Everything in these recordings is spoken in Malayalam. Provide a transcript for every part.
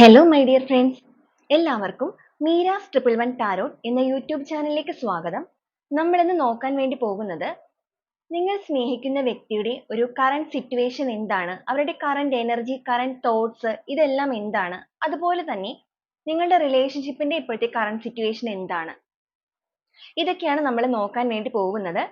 ഹലോ മൈ ഡിയർ ഫ്രണ്ട്സ്, എല്ലാവർക്കും മീരാസ് 111 ടാരോട്ട് എന്ന യൂട്യൂബ് ചാനലിലേക്ക് സ്വാഗതം. നമ്മളിന്ന് നോക്കാൻ വേണ്ടി പോകുന്നത് നിങ്ങൾ സ്നേഹിക്കുന്ന വ്യക്തിയുടെ ഒരു കറന്റ് സിറ്റുവേഷൻ എന്താണ്, അവരുടെ കറന്റ് എനർജി, കറന്റ് തോട്ട്സ് ഇതെല്ലാം എന്താണ്, അതുപോലെ തന്നെ നിങ്ങളുടെ റിലേഷൻഷിപ്പിന്റെ ഇപ്പോഴത്തെ കറന്റ് സിറ്റുവേഷൻ എന്താണ്, ഇതൊക്കെയാണ് നമ്മൾ നോക്കാൻ വേണ്ടി പോകുന്നത്.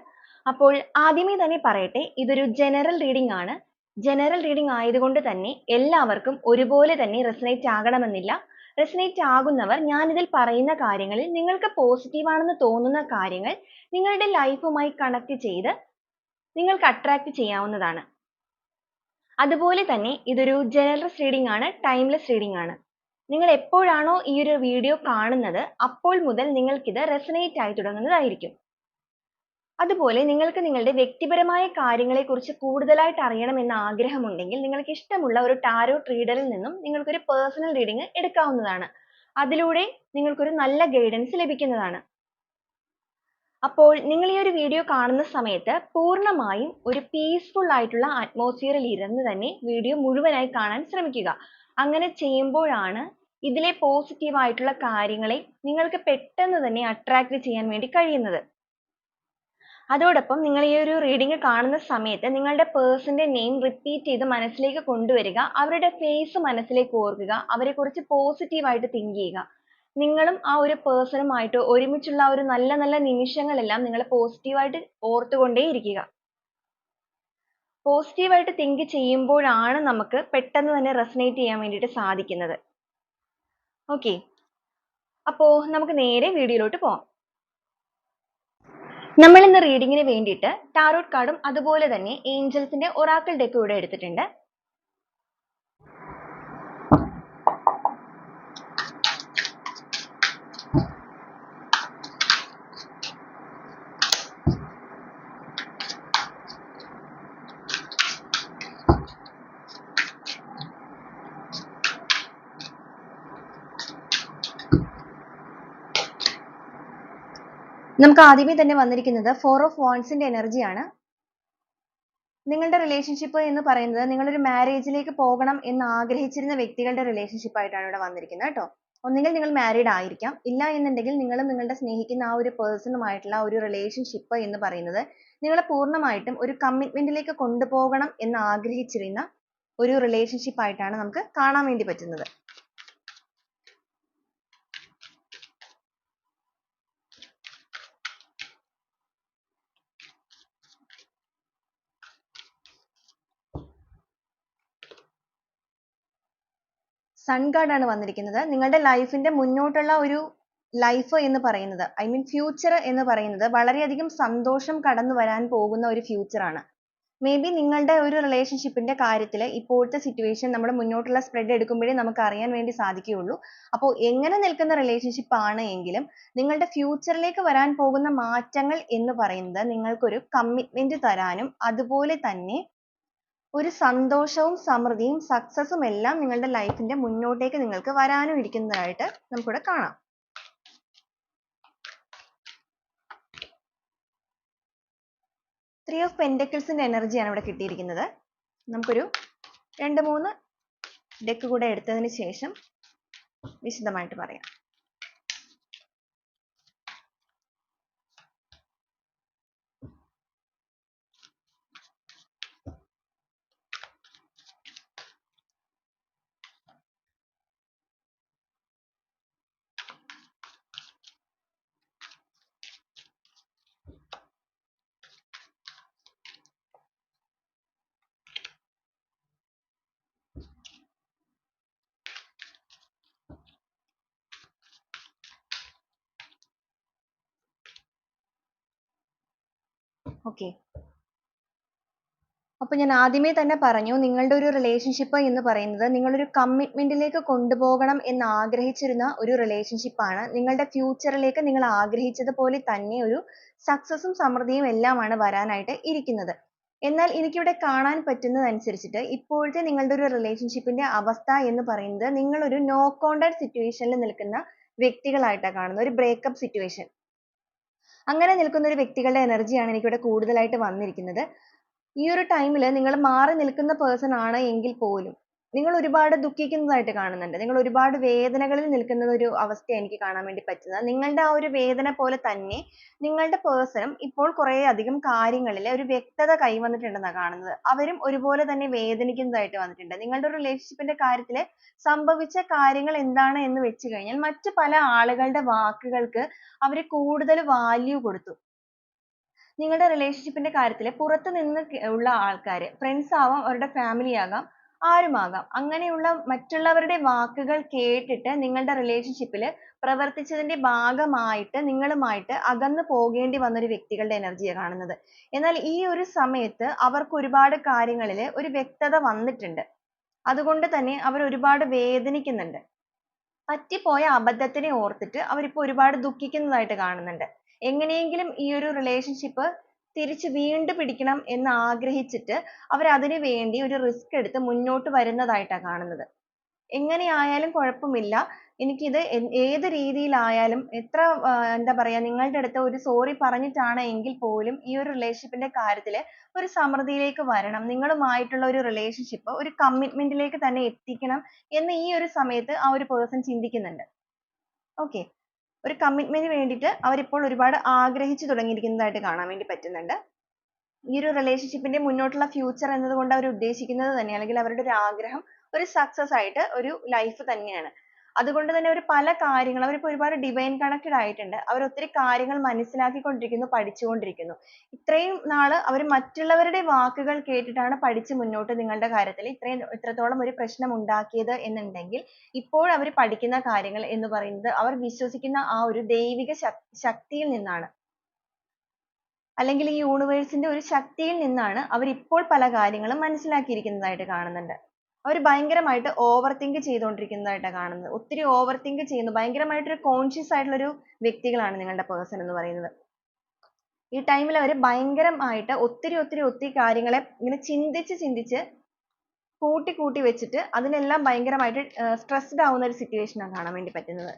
അപ്പോൾ ആദ്യമേ തന്നെ പറയട്ടെ, ഇതൊരു ജനറൽ റീഡിംഗ് ആണ്. ജനറൽ റീഡിംഗ് ആയതുകൊണ്ട് തന്നെ എല്ലാവർക്കും ഒരുപോലെ തന്നെ റെസനേറ്റ് ആകണമെന്നില്ല. റെസനേറ്റ് ആകുന്നവർ ഞാനിതിൽ പറയുന്ന കാര്യങ്ങളിൽ നിങ്ങൾക്ക് പോസിറ്റീവ് ആണെന്ന് തോന്നുന്ന കാര്യങ്ങൾ നിങ്ങളുടെ ലൈഫുമായി കണക്ട് ചെയ്ത് നിങ്ങൾക്ക് അട്രാക്ട് ചെയ്യാവുന്നതാണ്. അതുപോലെ തന്നെ ഇതൊരു ജനറൽ റീഡിംഗ് ആണ്, ടൈംലെസ് റീഡിംഗ് ആണ്. നിങ്ങൾ എപ്പോഴാണോ ഈ ഒരു വീഡിയോ കാണുന്നത് അപ്പോൾ മുതൽ നിങ്ങൾക്കിത് റെസനേറ്റ് ആയി തുടങ്ങുന്നതായിരിക്കും. അതുപോലെ നിങ്ങൾക്ക് നിങ്ങളുടെ വ്യക്തിപരമായ കാര്യങ്ങളെക്കുറിച്ച് കൂടുതലായിട്ട് അറിയണമെന്ന് ആഗ്രഹമുണ്ടെങ്കിൽ നിങ്ങൾക്ക് ഇഷ്ടമുള്ള ഒരു ടാരോട്ട് റീഡറിൽ നിന്നും നിങ്ങൾക്കൊരു പേഴ്സണൽ റീഡിംഗ് എടുക്കാവുന്നതാണ്. അതിലൂടെ നിങ്ങൾക്കൊരു നല്ല ഗൈഡൻസ് ലഭിക്കുന്നതാണ്. അപ്പോൾ നിങ്ങൾ ഈ ഒരു വീഡിയോ കാണുന്ന സമയത്ത് പൂർണ്ണമായും ഒരു പീസ്ഫുൾ ആയിട്ടുള്ള അറ്റ്മോസ്ഫിയറിൽ ഇരുന്ന് തന്നെ വീഡിയോ മുഴുവനായി കാണാൻ ശ്രമിക്കുക. അങ്ങനെ ചെയ്യുമ്പോഴാണ് ഇതിലെ പോസിറ്റീവ് ആയിട്ടുള്ള കാര്യങ്ങളെ നിങ്ങൾക്ക് പെട്ടെന്ന് തന്നെ അട്രാക്ട് ചെയ്യാൻ വേണ്ടി കഴിയുന്നത്. അതോടൊപ്പം നിങ്ങൾ ഈ ഒരു റീഡിംഗ് കാണുന്ന സമയത്ത് നിങ്ങളുടെ പേഴ്സന്റെ നെയിം റിപ്പീറ്റ് ചെയ്ത് മനസ്സിലേക്ക് കൊണ്ടുവരിക, അവരുടെ ഫേസ് മനസ്സിലേക്ക് ഓർക്കുക, അവരെക്കുറിച്ച് പോസിറ്റീവായിട്ട് തിങ്ക് ചെയ്യുക. നിങ്ങളും ആ ഒരു പേഴ്സണുമായിട്ട് ഒരുമിച്ചുള്ള ആ ഒരു നല്ല നല്ല നിമിഷങ്ങളെല്ലാം നിങ്ങൾ പോസിറ്റീവായിട്ട് ഓർത്തുകൊണ്ടേയിരിക്കുക. പോസിറ്റീവായിട്ട് തിങ്ക് ചെയ്യുമ്പോഴാണ് നമുക്ക് പെട്ടെന്ന് തന്നെ റെസനേറ്റ് ചെയ്യാൻ വേണ്ടിയിട്ട് സാധിക്കുന്നത്. ഓക്കെ, അപ്പോൾ നമുക്ക് നേരെ വീഡിയോയിലോട്ട് പോകാം. നമ്മൾ ഇന്ന് റീഡിങ്ങിന് വേണ്ടിയിട്ട് ടാരോട്ട് കാർഡും അതുപോലെ തന്നെ ഏഞ്ചൽസിന്റെ ഒറാക്കിൾ ഡെക്കും ഇവിടെ എടുത്തിട്ടുണ്ട്. നമുക്ക് ആദ്യമേ തന്നെ വന്നിരിക്കുന്നത് 4 ഓഫ് വാൻഡ്സിന്റെ എനർജിയാണ്. നിങ്ങളുടെ റിലേഷൻഷിപ്പ് എന്ന് പറയുന്നത് നിങ്ങളൊരു മാരേജിലേക്ക് പോകണം എന്ന് ആഗ്രഹിച്ചിരുന്ന വ്യക്തികളുടെ റിലേഷൻഷിപ്പ് ആയിട്ടാണ് ഇവിടെ വന്നിരിക്കുന്നത് കേട്ടോ. ഒന്നുകിൽ നിങ്ങൾ മാരീഡ് ആയിരിക്കാം, ഇല്ല എന്നുണ്ടെങ്കിൽ നിങ്ങളും നിങ്ങളുടെ സ്നേഹിക്കുന്ന ആ ഒരു പേഴ്സണുമായിട്ടുള്ള ഒരു റിലേഷൻഷിപ്പ് എന്ന് പറയുന്നത് നിങ്ങളെ പൂർണ്ണമായിട്ടും ഒരു കമ്മിറ്റ്മെന്റിലേക്ക് കൊണ്ടുപോകണം എന്ന് ആഗ്രഹിച്ചിരുന്ന ഒരു റിലേഷൻഷിപ്പ് ആയിട്ടാണ് നമുക്ക് കാണാൻ വേണ്ടി പറ്റുന്നത്. സൺ കാർഡ് ആണ് വന്നിരിക്കുന്നത്. നിങ്ങളുടെ ലൈഫിന്റെ മുന്നോട്ടുള്ള ഒരു ലൈഫ് എന്ന് പറയുന്നത്, ഐ മീൻ ഫ്യൂച്ചർ എന്ന് പറയുന്നത് വളരെയധികം സന്തോഷം കടന്നു വരാൻ പോകുന്ന ഒരു ഫ്യൂച്ചർ ആണ്. മേ ബി നിങ്ങളുടെ ഒരു റിലേഷൻഷിപ്പിന്റെ കാര്യത്തിൽ ഇപ്പോഴത്തെ സിറ്റുവേഷൻ നമ്മൾ മുന്നോട്ടുള്ള സ്പ്രെഡ് എടുക്കുമ്പോഴേ നമുക്ക് അറിയാൻ വേണ്ടി സാധിക്കുകയുള്ളൂ. അപ്പോൾ എങ്ങനെ നിൽക്കുന്ന റിലേഷൻഷിപ്പ് ആണ് എങ്കിലും നിങ്ങളുടെ ഫ്യൂച്ചറിലേക്ക് വരാൻ പോകുന്ന മാറ്റങ്ങൾ എന്ന് പറയുന്നത് നിങ്ങൾക്കൊരു കമ്മിറ്റ്മെന്റ് തരാനും അതുപോലെ തന്നെ ഒരു സന്തോഷവും സമൃദ്ധിയും സക്സസും എല്ലാം നിങ്ങളുടെ ലൈഫിന്റെ മുന്നോട്ടേക്ക് നിങ്ങൾക്ക് വരാനും ഇരിക്കുന്നതായിട്ട് നമുക്കിവിടെ കാണാം. ത്രീ ഓഫ് പെന്റക്കിൾസിന്റെ എനർജിയാണ് ഇവിടെ കിട്ടിയിരിക്കുന്നത്. നമുക്കൊരു 2-3 ഡെക്ക് കൂടെ എടുത്തതിന് ശേഷം വിശദമായിട്ട് പറയാം. ഓക്കെ, അപ്പൊ ഞാൻ ആദ്യമേ തന്നെ പറഞ്ഞു, നിങ്ങളുടെ ഒരു റിലേഷൻഷിപ്പ് എന്ന് പറയുന്നത് നിങ്ങളൊരു കമ്മിറ്റ്മെന്റിലേക്ക് കൊണ്ടുപോകണം എന്ന് ആഗ്രഹിച്ചിരുന്ന ഒരു റിലേഷൻഷിപ്പ് ആണ്. നിങ്ങളുടെ ഫ്യൂച്ചറിലേക്ക് നിങ്ങൾ ആഗ്രഹിച്ചതുപോലെ തന്നെ ഒരു സക്സസും സമൃദ്ധിയും എല്ലാമാണ് വരാനായിട്ട് ഇരിക്കുന്നത്. എന്നാൽ എനിക്കിവിടെ കാണാൻ പറ്റുന്നതനുസരിച്ചിട്ട് ഇപ്പോഴത്തെ നിങ്ങളുടെ ഒരു റിലേഷൻഷിപ്പിന്റെ അവസ്ഥ എന്ന് പറയുന്നത് നിങ്ങളൊരു നോ കോണ്ടാക്ട് സിറ്റുവേഷനിൽ നിൽക്കുന്ന വ്യക്തികളായിട്ടാണ് കാണുന്നത്, ഒരു ബ്രേക്കപ്പ് സിറ്റുവേഷൻ. അങ്ങനെ നിൽക്കുന്ന ഒരു വ്യക്തികളുടെ എനർജിയാണ് എനിക്കിവിടെ കൂടുതലായിട്ട് വന്നിരിക്കുന്നത്. ഈ ഒരു ടൈമിൽ നിങ്ങൾ മാറി നിൽക്കുന്ന പേഴ്സൺ ആണ് എങ്കിൽ പോലും നിങ്ങൾ ഒരുപാട് ദുഃഖിക്കുന്നതായിട്ട് കാണുന്നുണ്ട്. നിങ്ങൾ ഒരുപാട് വേദനകളിൽ നിൽക്കുന്ന ഒരു അവസ്ഥയാണ് എനിക്ക് കാണാൻ വേണ്ടി പറ്റുന്നത്. നിങ്ങളുടെ ആ ഒരു വേദന പോലെ തന്നെ നിങ്ങളുടെ പേഴ്സണും ഇപ്പോൾ കുറേയധികം കാര്യങ്ങളിൽ ഒരു വ്യക്തത കൈവന്നിട്ടുണ്ടെന്നാണ് കാണുന്നത്. അവരും ഒരുപോലെ തന്നെ വേദനിക്കുന്നതായിട്ട് വന്നിട്ടുണ്ട്. നിങ്ങളുടെ റിലേഷൻഷിപ്പിന്റെ കാര്യത്തിൽ സംഭവിച്ച കാര്യങ്ങൾ എന്താണ് എന്ന് വെച്ച് കഴിഞ്ഞാൽ മറ്റ് പല ആളുകളുടെ വാക്കുകൾക്ക് അവർ കൂടുതൽ വാല്യൂ കൊടുത്തു. നിങ്ങളുടെ റിലേഷൻഷിപ്പിന്റെ കാര്യത്തിൽ പുറത്ത് നിന്ന് ഉള്ള ആൾക്കാർ, ഫ്രണ്ട്സ് ആവാം, അവരുടെ ഫാമിലി ആകാം, ആരുമാകാം, അങ്ങനെയുള്ള മറ്റുള്ളവരുടെ വാക്കുകൾ കേട്ടിട്ട് നിങ്ങളുടെ റിലേഷൻഷിപ്പിൽ പ്രവർത്തിച്ചതിന്റെ ഭാഗമായിട്ട് നിങ്ങളുമായിട്ട് അകന്നു പോകേണ്ടി വന്ന ഒരു വ്യക്തികളുടെ എനർജിയാണ് കാണുന്നത്. എന്നാൽ ഈ ഒരു സമയത്ത് അവർക്ക് ഒരുപാട് കാര്യങ്ങളിൽ ഒരു വ്യക്തത വന്നിട്ടുണ്ട്. അതുകൊണ്ട് തന്നെ അവർ ഒരുപാട് വേദനിക്കുന്നുണ്ട്. പറ്റിപ്പോയ അബദ്ധത്തിനെ ഓർത്തിട്ട് അവരിപ്പോൾ ഒരുപാട് ദുഃഖിക്കുന്നതായിട്ട് കാണുന്നുണ്ട്. എങ്ങനെയെങ്കിലും ഈ ഒരു റിലേഷൻഷിപ്പ് തിരിച്ച് വീണ്ടു പിടിക്കണം എന്ന് ആഗ്രഹിച്ചിട്ട് അവർ അതിനു വേണ്ടി ഒരു റിസ്ക് എടുത്ത് മുന്നോട്ട് വരുന്നതായിട്ടാണ് കാണുന്നത്. എങ്ങനെയായാലും കുഴപ്പമില്ല, എനിക്കിത് ഏത് രീതിയിലായാലും എത്ര എന്താ പറയാ നിങ്ങളുടെ അടുത്ത് ഒരു സോറി പറഞ്ഞിട്ടാണ് എങ്കിൽ പോലും ഈ ഒരു റിലേഷൻഷിപ്പിന്റെ കാര്യത്തിൽ ഒരു സമൃദ്ധിയിലേക്ക് വരണം, നിങ്ങളുമായിട്ടുള്ള ഒരു റിലേഷൻഷിപ്പ് ഒരു കമ്മിറ്റ്മെന്റിലേക്ക് തന്നെ എത്തിക്കണം എന്ന് ഈ ഒരു സമയത്ത് ആ ഒരു പേഴ്സൺ ചിന്തിക്കുന്നുണ്ട്. ഓക്കെ, ഒരു കമ്മിറ്റ്മെന്റിന് വേണ്ടിയിട്ട് അവരിപ്പോൾ ഒരുപാട് ആഗ്രഹിച്ചു തുടങ്ങിയിരിക്കുന്നതായിട്ട് കാണാൻ വേണ്ടി പറ്റുന്നുണ്ട്. ഈ ഒരു റിലേഷൻഷിപ്പിന്റെ മുന്നോട്ടുള്ള ഫ്യൂച്ചർ എന്നതുകൊണ്ട് അവർ ഉദ്ദേശിക്കുന്നത് തന്നെ, അല്ലെങ്കിൽ അവരുടെ ഒരു ആഗ്രഹം ഒരു സക്സസ് ആയിട്ട് ഒരു ലൈഫ് തന്നെയാണ്. അതുകൊണ്ട് തന്നെ അവർ പല കാര്യങ്ങൾ, അവരിപ്പോൾ ഒരുപാട് ഡിവൈൻ കണക്റ്റഡ് ആയിട്ടുണ്ട്. അവർ ഒത്തിരി കാര്യങ്ങൾ മനസ്സിലാക്കിക്കൊണ്ടിരിക്കുന്നു, പഠിച്ചുകൊണ്ടിരിക്കുന്നു. ഇത്രയും നാൾ അവർ മറ്റുള്ളവരുടെ വാക്കുകൾ കേട്ടിട്ടാണ് പഠിച്ച് മുന്നോട്ട് നിങ്ങളുടെ കാര്യത്തിൽ ഇത്രത്തോളം ഒരു പ്രശ്നം ഉണ്ടാക്കിയത് എന്നുണ്ടെങ്കിൽ, ഇപ്പോൾ അവർ പഠിക്കുന്ന കാര്യങ്ങൾ എന്ന് പറയുന്നത് അവർ വിശ്വസിക്കുന്ന ആ ഒരു ദൈവിക ശക്തിയിൽ നിന്നാണ്, അല്ലെങ്കിൽ ഈ യൂണിവേഴ്സിന്റെ ഒരു ശക്തിയിൽ നിന്നാണ് അവർ ഇപ്പോൾ പല കാര്യങ്ങളും മനസ്സിലാക്കിയിരിക്കുന്നതായിട്ട് കാണുന്നുണ്ട്. അവർ ഭയങ്കരമായിട്ട് ഓവർ തിങ്ക് ചെയ്തുകൊണ്ടിരിക്കുന്നതായിട്ടാണ് കാണുന്നത്. ഒത്തിരി ഓവർ തിങ്ക് ചെയ്യുന്നു, ഭയങ്കരമായിട്ടൊരു കോൺഷ്യസ് ആയിട്ടുള്ള ഒരു വ്യക്തികളാണ് നിങ്ങളുടെ പേഴ്സൺ എന്ന് പറയുന്നത്. ഈ ടൈമിൽ അവർ ഭയങ്കരമായിട്ട് ഒത്തിരി കാര്യങ്ങളെ ഇങ്ങനെ ചിന്തിച്ച് കൂട്ടി കൂട്ടി വെച്ചിട്ട് അതിനെല്ലാം ഭയങ്കരമായിട്ട് സ്ട്രെസ്ഡ് ആവുന്ന ഒരു സിറ്റുവേഷൻ ആണ് കാണാൻ വേണ്ടി പറ്റുന്നത്.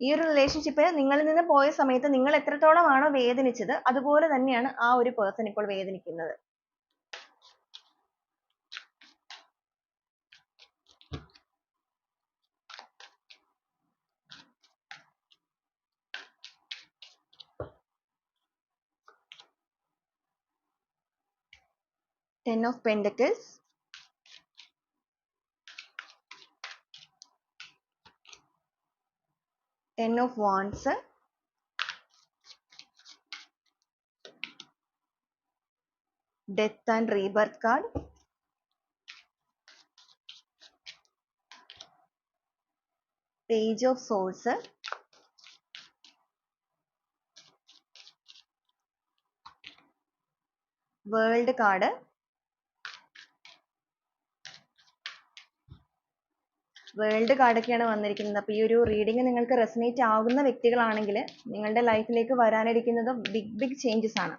ഈ ഒരു റിലേഷൻഷിപ്പ് നിങ്ങളിൽ നിന്ന് പോയ സമയത്ത് നിങ്ങൾ എത്രത്തോളമാണോ വേദനിച്ചത് അതുപോലെ തന്നെയാണ് ആ ഒരു പേഴ്സൺ ഇപ്പോൾ വേദനിക്കുന്നത്. Ten of Pentacles, Ten of Wands, Death and Rebirth card, Page of Swords, World card, world കാർഡൊക്കെയാണ് വന്നിരിക്കുന്നത്. അപ്പോൾ ഈ ഒരു റീഡിംഗ് നിങ്ങൾക്ക് റെസനേറ്റ് ആകുന്ന വ്യക്തികളാണെങ്കിൽ നിങ്ങളുടെ ലൈഫിലേക്ക് വരാനിരിക്കുന്നത് ബിഗ് ചേഞ്ചസ് ആണ്.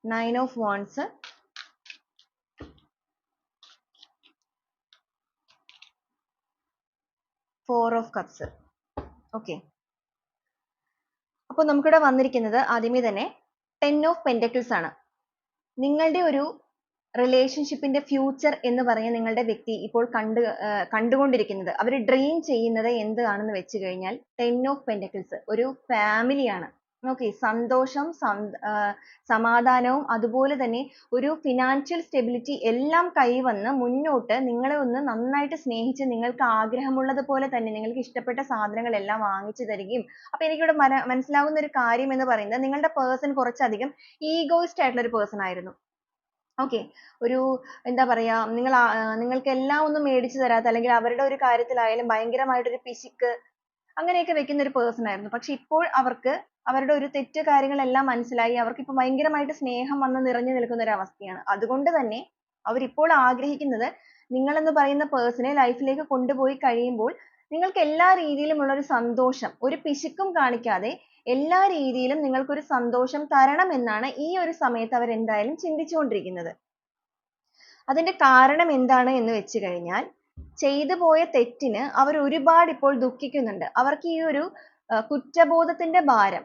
9 of Wands, Four of Cups. Okay, അപ്പോൾ നമുക്കിവിടെ വന്നിരിക്കുന്നത് ആദ്യമേ തന്നെ 10 of Pentacles ആണ്. നിങ്ങളുടെ ഒരു റിലേഷൻഷിപ്പിന്റെ ഫ്യൂച്ചർ എന്ന് പറയുന്ന നിങ്ങളുടെ വ്യക്തി ഇപ്പോൾ കണ്ടുകൊണ്ടിരിക്കുന്നത്, അവർ ഡ്രീം ചെയ്യുന്നത് എന്താണെന്ന് വെച്ച് കഴിഞ്ഞാൽ 10 of Pentacles ഒരു ഫാമിലിയാണ്. ഓക്കെ, സന്തോഷം, സമാധാനവും അതുപോലെ തന്നെ ഒരു ഫിനാൻഷ്യൽ സ്റ്റെബിലിറ്റി എല്ലാം കൈവന്ന് മുന്നോട്ട് നിങ്ങളെ ഒന്ന് നന്നായിട്ട് സ്നേഹിച്ച് നിങ്ങൾക്ക് ആഗ്രഹമുള്ളത് പോലെ തന്നെ നിങ്ങൾക്ക് ഇഷ്ടപ്പെട്ട സാധനങ്ങളെല്ലാം വാങ്ങിച്ചു തരികയും, അപ്പോൾ എനിക്കിവിടെ മനസ്സിലാവുന്ന ഒരു കാര്യം എന്ന് പറയുന്നത് നിങ്ങളുടെ പേഴ്സൺ കുറച്ചധികം ഈഗോയിസ്റ്റ് ആയിട്ടുള്ള ഒരു പേഴ്സൺ ആയിരുന്നു. ഓക്കെ, ഒരു എന്താ പറയാ, നിങ്ങൾക്ക് എല്ലാം ഒന്നും മേടിച്ചു തരാത്ത, അല്ലെങ്കിൽ അവരുടെ ഒരു കാര്യത്തിലായാലും ഭയങ്കരമായിട്ടൊരു പിശുക്ക് അങ്ങനെയൊക്കെ വെക്കുന്ന ഒരു പേഴ്സൺ ആയിരുന്നു. പക്ഷെ ഇപ്പോൾ അവർക്ക് അവരുടെ ഒരു തെറ്റ് കാര്യങ്ങളെല്ലാം മനസ്സിലായി, അവർക്ക് ഇപ്പോൾ ഭയങ്കരമായിട്ട് സ്നേഹം വന്ന് നിറഞ്ഞു നിൽക്കുന്ന ഒരു അവസ്ഥയാണ്. അതുകൊണ്ട് തന്നെ അവരിപ്പോൾ ആഗ്രഹിക്കുന്നത് നിങ്ങളെന്ന് പറയുന്ന പേഴ്സണെ ലൈഫിലേക്ക് കൊണ്ടുപോയി കഴിയുമ്പോൾ നിങ്ങൾക്ക് എല്ലാ രീതിയിലുമുള്ള ഒരു സന്തോഷം, ഒരു പിശുക്കും കാണിക്കാതെ എല്ലാ രീതിയിലും നിങ്ങൾക്കൊരു സന്തോഷം തരണം എന്നാണ് ഈ ഒരു സമയത്ത് അവർ എന്തായാലും ചിന്തിച്ചുകൊണ്ടിരിക്കുന്നത്. അതിന്റെ കാരണം എന്താണ് എന്ന് വെച്ച് കഴിഞ്ഞാൽ, ചെയ്തു പോയ തെറ്റിന് അവർ ഒരുപാട് ഇപ്പോൾ ദുഃഖിക്കുന്നുണ്ട്. അവർക്ക് ഈ ഒരു കുറ്റബോധത്തിന്റെ ഭാരം,